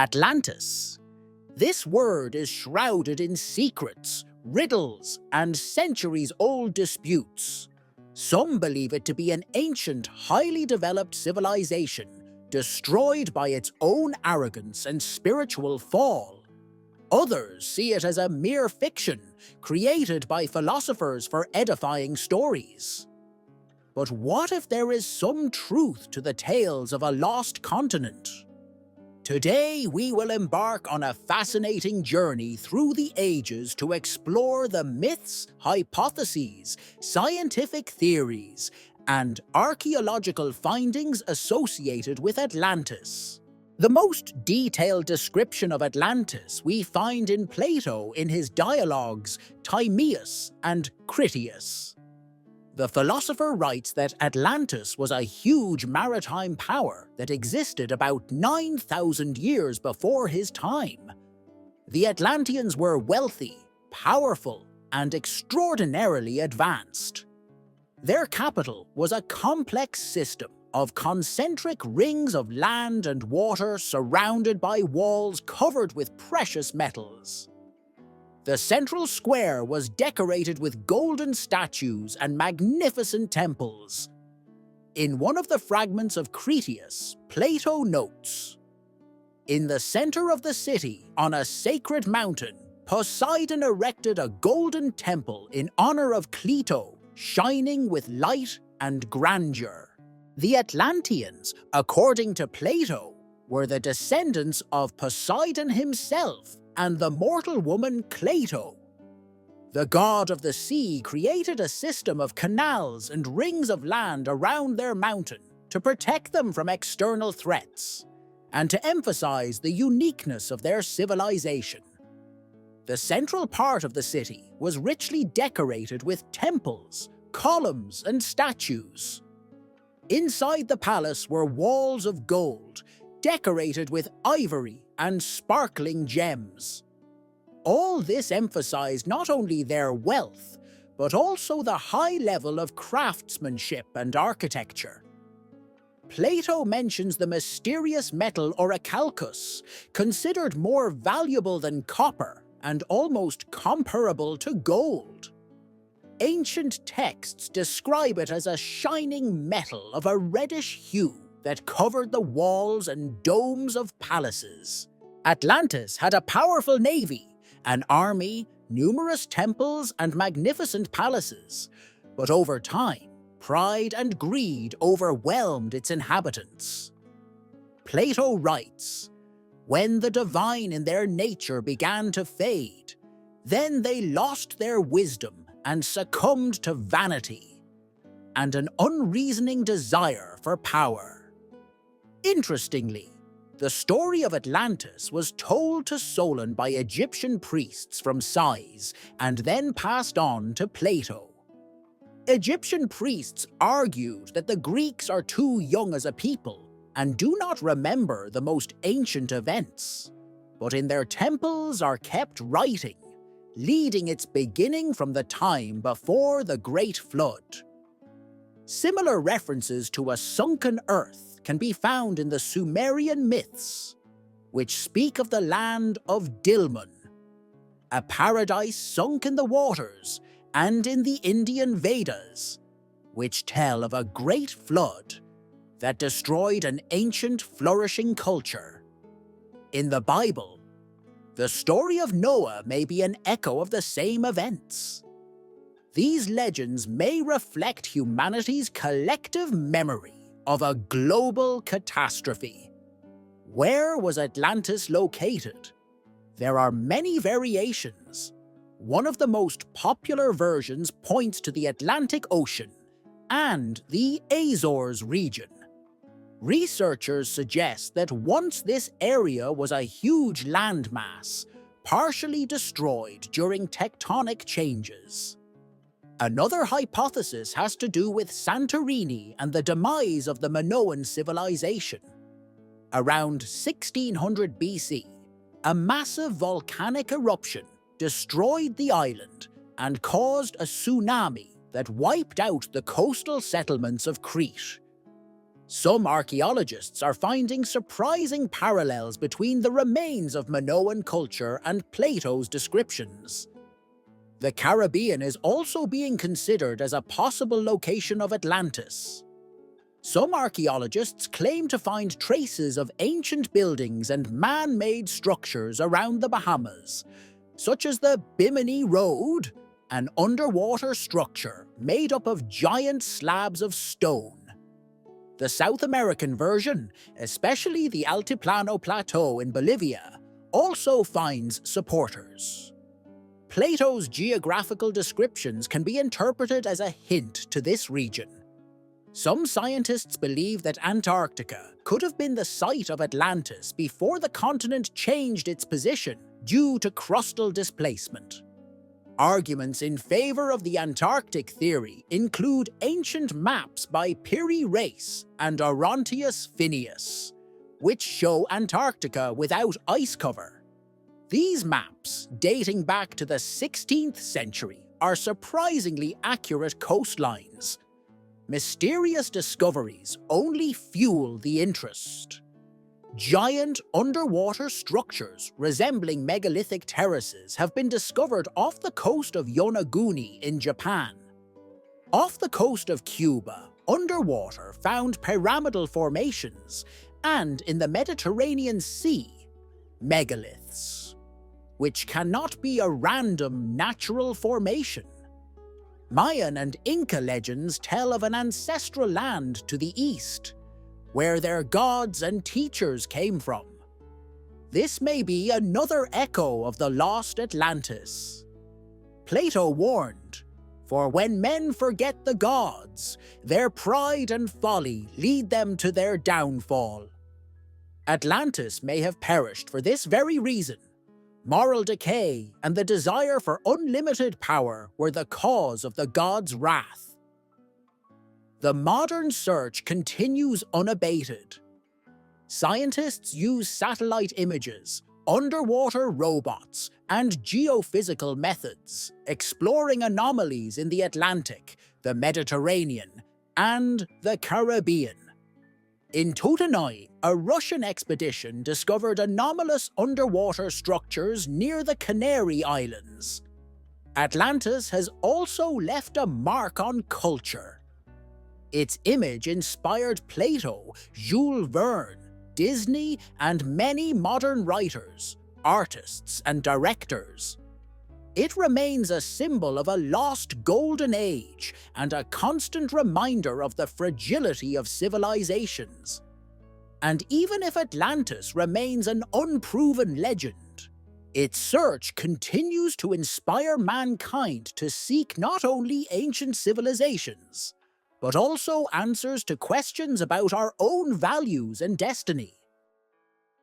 Atlantis. This word is shrouded in secrets, riddles, and centuries-old disputes. Some believe it to be an ancient, highly developed civilization, destroyed by its own arrogance and spiritual fall. Others see it as a mere fiction, created by philosophers for edifying stories. But what if there is some truth to the tales of a lost continent? Today, we will embark on a fascinating journey through the ages to explore the myths, hypotheses, scientific theories, and archaeological findings associated with Atlantis. The most detailed description of Atlantis we find in Plato in his dialogues Timaeus and Critias. The philosopher writes that Atlantis was a huge maritime power that existed about 9,000 years before his time. The Atlanteans were wealthy, powerful, and extraordinarily advanced. Their capital was a complex system of concentric rings of land and water surrounded by walls covered with precious metals. The central square was decorated with golden statues and magnificent temples. In one of the fragments of Critias, Plato notes, "In the center of the city, on a sacred mountain, Poseidon erected a golden temple in honor of Clito, shining with light and grandeur." The Atlanteans, according to Plato, were the descendants of Poseidon himself and the mortal woman Cleito. The god of the sea created a system of canals and rings of land around their mountain to protect them from external threats, and to emphasize the uniqueness of their civilization. The central part of the city was richly decorated with temples, columns, and statues. Inside the palace were walls of gold, decorated with ivory and sparkling gems. All this emphasized not only their wealth, but also the high level of craftsmanship and architecture. Plato mentions the mysterious metal orichalcus, considered more valuable than copper and almost comparable to gold. Ancient texts describe it as a shining metal of a reddish hue that covered the walls and domes of palaces. Atlantis had a powerful navy, an army, numerous temples, and magnificent palaces. But over time, pride and greed overwhelmed its inhabitants. Plato writes, "When the divine in their nature began to fade, then they lost their wisdom and succumbed to vanity and an unreasoning desire for power." Interestingly, the story of Atlantis was told to Solon by Egyptian priests from Sais and then passed on to Plato. Egyptian priests argued that the Greeks are too young as a people and do not remember the most ancient events, but in their temples are kept writing, leading its beginning from the time before the Great Flood. Similar references to a sunken earth can be found in the Sumerian myths, which speak of the land of Dilmun, a paradise sunk in the waters, and in the Indian Vedas, which tell of a great flood that destroyed an ancient flourishing culture. In the Bible, the story of Noah may be an echo of the same events. These legends may reflect humanity's collective memory of a global catastrophe. Where was Atlantis located? There are many variations. One of the most popular versions points to the Atlantic Ocean and the Azores region. Researchers suggest that once this area was a huge landmass, partially destroyed during tectonic changes. Another hypothesis has to do with Santorini and the demise of the Minoan civilization. Around 1600 BC, a massive volcanic eruption destroyed the island and caused a tsunami that wiped out the coastal settlements of Crete. Some archaeologists are finding surprising parallels between the remains of Minoan culture and Plato's descriptions. The Caribbean is also being considered as a possible location of Atlantis. Some archaeologists claim to find traces of ancient buildings and man-made structures around the Bahamas, such as the Bimini Road, an underwater structure made up of giant slabs of stone. The South American version, especially the Altiplano Plateau in Bolivia, also finds supporters. Plato's geographical descriptions can be interpreted as a hint to this region. Some scientists believe that Antarctica could have been the site of Atlantis before the continent changed its position due to crustal displacement. Arguments in favor of the Antarctic theory include ancient maps by Piri Reis and Orontius Phineus, which show Antarctica without ice cover. These maps, dating back to the 16th century, are surprisingly accurate coastlines. Mysterious discoveries only fuel the interest. Giant underwater structures resembling megalithic terraces have been discovered off the coast of Yonaguni in Japan. Off the coast of Cuba, underwater found pyramidal formations, and in the Mediterranean Sea, megaliths, which cannot be a random natural formation. Mayan and Inca legends tell of an ancestral land to the east, where their gods and teachers came from. This may be another echo of the lost Atlantis. Plato warned, "For when men forget the gods, their pride and folly lead them to their downfall." Atlantis may have perished for this very reason. Moral decay and the desire for unlimited power were the cause of the gods' wrath. The modern search continues unabated. Scientists use satellite images, underwater robots, and geophysical methods, exploring anomalies in the Atlantic, the Mediterranean, and the Caribbean. In 2009, a Russian expedition discovered anomalous underwater structures near the Canary Islands. Atlantis has also left a mark on culture. Its image inspired Plato, Jules Verne, Disney, and many modern writers, artists, and directors. It remains a symbol of a lost golden age and a constant reminder of the fragility of civilizations. And even if Atlantis remains an unproven legend, its search continues to inspire mankind to seek not only ancient civilizations, but also answers to questions about our own values and destiny.